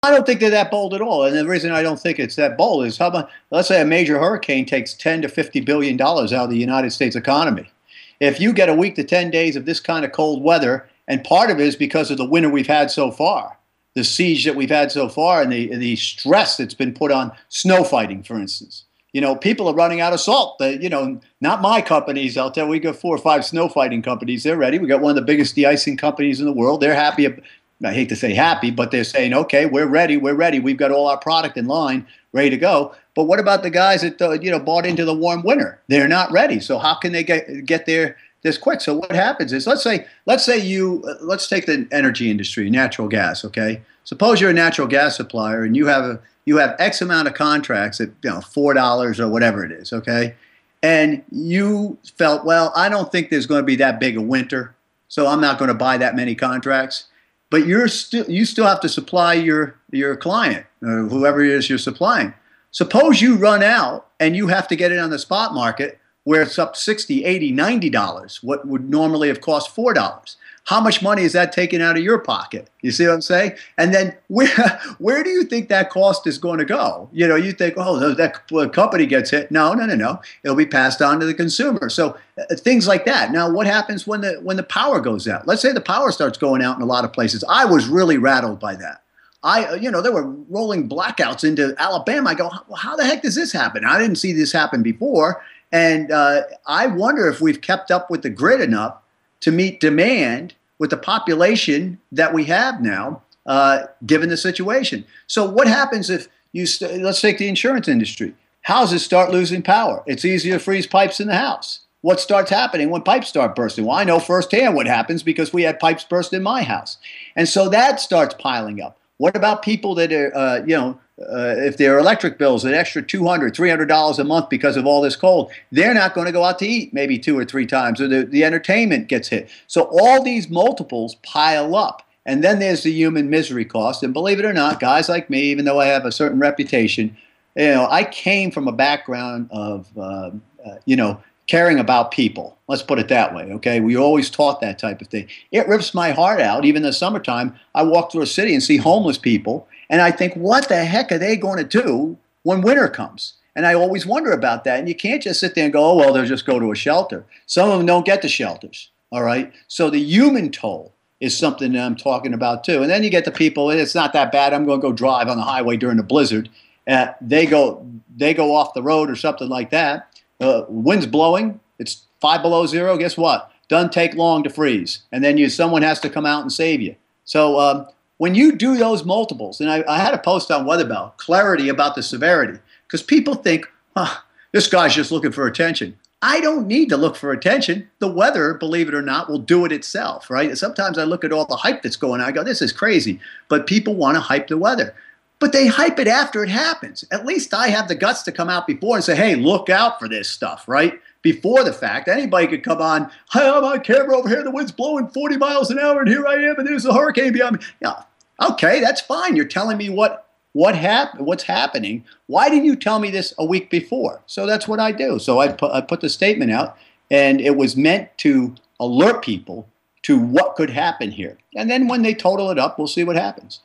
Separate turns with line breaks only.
I don't think they're that bold at all. And the reason I don't think it's that bold is how about, let's say a major hurricane takes 10 to $50 billion out of the United States economy. If you get a week to 10 days of this kind of cold weather, and part of it is because of the winter we've had so far, the siege that we've had so far, and the stress that's been put on snow fighting, for instance. You know, people are running out of salt. Not my companies. I'll tell you, we got 4 or 5 snow fighting companies. They're ready. We got one of the biggest de-icing companies in the world. They're happy. I hate to say happy, but they're saying, okay, we're ready. We're ready. We've got all our product in line, ready to go. But what about the guys that bought into the warm winter? They're not ready. So how can they get there this quick? So what happens is, let's take the energy industry, natural gas. Okay, suppose you're a natural gas supplier and you have X amount of contracts at $4 or whatever it is. Okay, and you felt, well, I don't think there's going to be that big a winter, so I'm not going to buy that many contracts. But you still have to supply your client or whoever it is you're supplying. Suppose you run out and you have to get it on the spot market where it's up $60, $80, $90, what would normally have cost $4. How much money is that taken out of your pocket? You see what I'm saying? And then where do you think that cost is going to go? You think, oh, that company gets hit. No. It'll be passed on to the consumer. So things like that. Now, what happens when the power goes out? Let's say the power starts going out in a lot of places. I was really rattled by that. There were rolling blackouts into Alabama. I go, well, how the heck does this happen? I didn't see this happen before. And I wonder if we've kept up with the grid enough to meet demand with the population that we have now, given the situation. So what happens if let's take the insurance industry. Houses start losing power. It's easier to freeze pipes in the house. What starts happening when pipes start bursting? Well, I know firsthand what happens because we had pipes burst in my house. And so that starts piling up. What about people that are, if their electric bills an extra $200, $300 a month because of all this cold, they're not going to go out to eat maybe 2 or 3 times, or the entertainment gets hit. So all these multiples pile up. And then there's the human misery cost. And believe it or not, guys like me, even though I have a certain reputation, I came from a background of, caring about people. Let's put it that way, okay? We always taught that type of thing. It rips my heart out. Even in the summertime, I walk through a city and see homeless people, and I think, what the heck are they going to do when winter comes? And I always wonder about that. And you can't just sit there and go, oh, well, they'll just go to a shelter. Some of them don't get to shelters, all right? So the human toll is something that I'm talking about too. And then you get the people, it's not that bad, I'm going to go drive on the highway during the blizzard. They go off the road or something like that. Wind's blowing, it's 5 below zero, guess what? Doesn't take long to freeze. And then someone has to come out and save you. So when you do those multiples, and I had a post on Weatherbell, clarity about the severity, because people think, this guy's just looking for attention. I don't need to look for attention. The weather, believe it or not, will do it itself, right? Sometimes I look at all the hype that's going on, I go, this is crazy. But people want to hype the weather. But they hype it after it happens. At least I have the guts to come out before and say, hey, look out for this stuff, right? Before the fact, anybody could come on, I have my camera over here, the wind's blowing 40 miles an hour, and here I am, and there's a hurricane behind me. Yeah, okay, that's fine. You're telling me what's happening. Why didn't you tell me this a week before? So that's what I do. So I put the statement out, and it was meant to alert people to what could happen here. And then when they total it up, we'll see what happens.